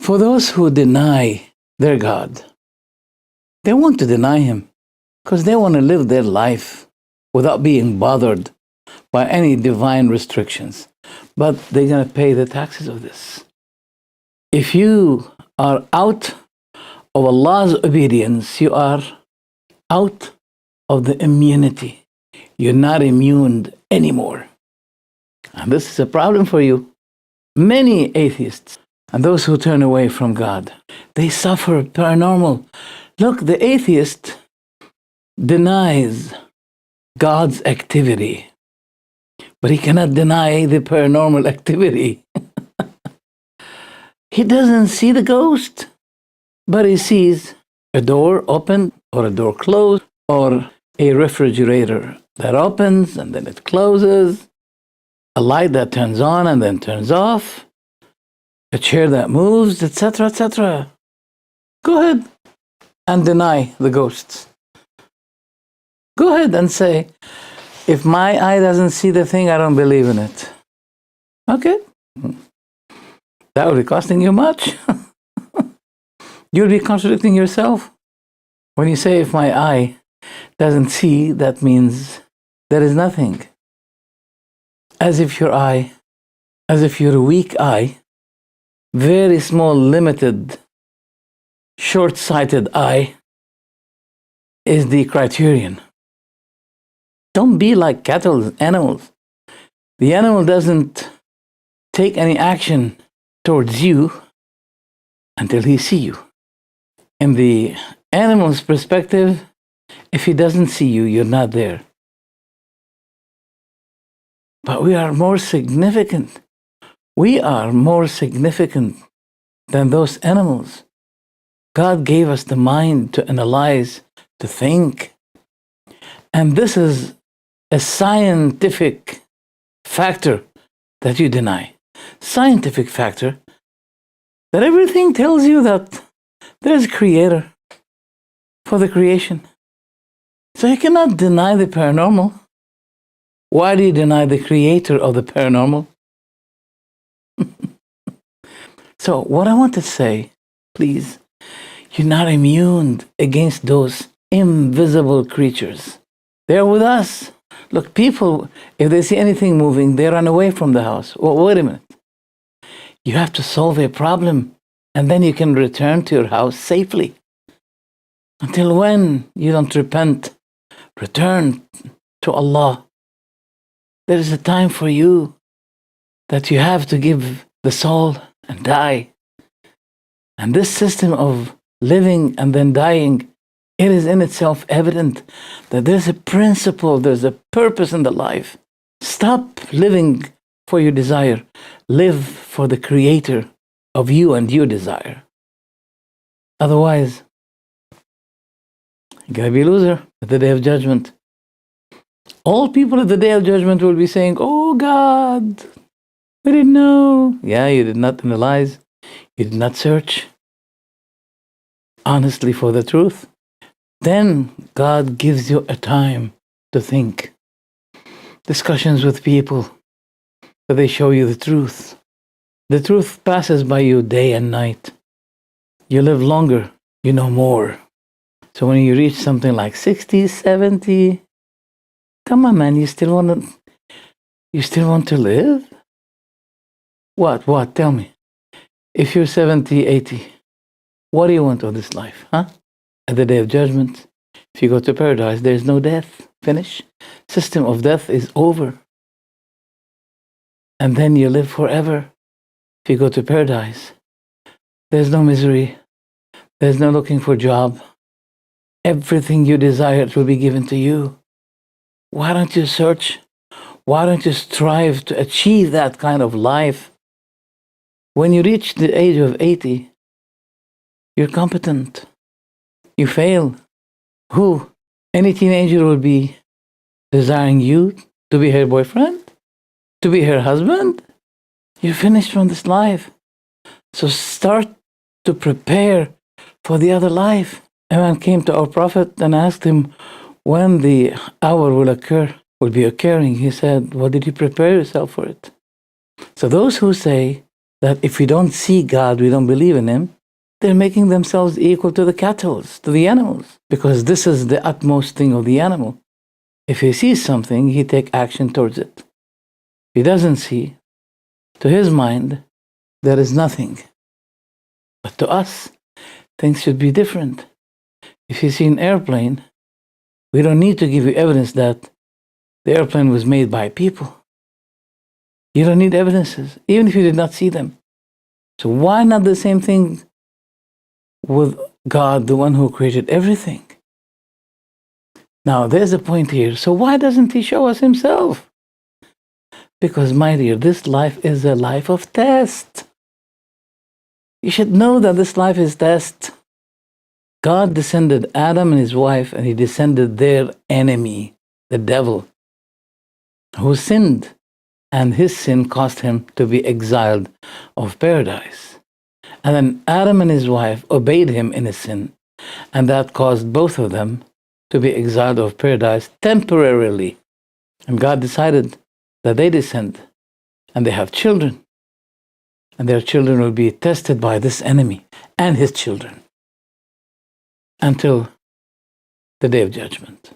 For those who deny their God, they want to deny him because they want to live their life without being bothered by any divine restrictions. But they're going to pay the taxes of this. If you are out of Allah's obedience, you are out of the immunity. You're not immune anymore. And this is a problem for you. Many atheists and those who turn away from God, they suffer paranormal. Look, the atheist denies God's activity, but he cannot deny the paranormal activity. He doesn't see the ghost, but he sees a door open or a door closed or a refrigerator that opens and then it closes, a light that turns on and then turns off, a chair that moves, etc., etc. Go ahead and deny the ghosts. Go ahead and say, if my eye doesn't see the thing, I don't believe in it. Okay. That will be costing you much. You'll be contradicting yourself. When you say, if my eye doesn't see, that means there is nothing. As if your a weak eye, very small, limited, short-sighted eye, is the criterion. Don't be like cattle, animals. The animal doesn't take any action towards you until he sees you. In the animal's perspective, if he doesn't see you, you're not there. But we are more significant. We are more significant than those animals. God gave us the mind to analyze, to think. And this is a scientific factor that you deny. Scientific factor that everything tells you that there's a creator for the creation. So you cannot deny the paranormal. Why do you deny the creator of the paranormal? So what I want to say, please, you're not immune against those invisible creatures. They're with us. Look, people, if they see anything moving, they run away from the house. Well, wait a minute. You have to solve a problem, and then you can return to your house safely. Until when you don't repent, return to Allah. There is a time for you that you have to give the soul and die. And this system of living and then dying, it is in itself evident that there's a principle, there's a purpose in the life. Stop living for your desire. Live for the creator of you and your desire. Otherwise, you're going to be a loser at the day of judgment. All people at the day of judgment will be saying, oh God, we didn't know. Yeah, you did not analyze. You did not search honestly for the truth. Then God gives you a time to think. Discussions with people, so they show you the truth. The truth passes by you day and night. You live longer, you know more. So when you reach something like 60, 70, come on, man, you still want to live? What? Tell me. If you're 70, 80, what do you want of this life, huh? At the day of judgment, if you go to paradise, there's no death. Finish. System of death is over. And then you live forever. If you go to paradise, there's no misery. There's no looking for a job. Everything you desire will be given to you. Why don't you search? Why don't you strive to achieve that kind of life? When you reach the age of 80, you're competent. You fail. Who? Any teenager will be desiring you to be her boyfriend? To be her husband? You're finished from this life. So start to prepare for the other life. A man came to our Prophet and asked him when the hour will be occurring. He said, well, did you prepare yourself for it? So those who say that if we don't see God, we don't believe in Him, they're making themselves equal to the cattle, to the animals, because this is the utmost thing of the animal. If he sees something, he takes action towards it. If he doesn't see, to his mind, there is nothing. But to us, things should be different. If you see an airplane, we don't need to give you evidence that the airplane was made by people. You don't need evidences, even if you did not see them. So why not the same thing with God, the one who created everything? Now, there's a point here. So why doesn't He show us Himself? Because, my dear, this life is a life of test. You should know that this life is test. God descended Adam and his wife, and He descended their enemy, the devil, who sinned, and his sin caused him to be exiled of paradise. And then Adam and his wife obeyed him in his sin, and that caused both of them to be exiled of paradise temporarily. And God decided that they descend, and they have children, and their children will be tested by this enemy and his children until the day of judgment.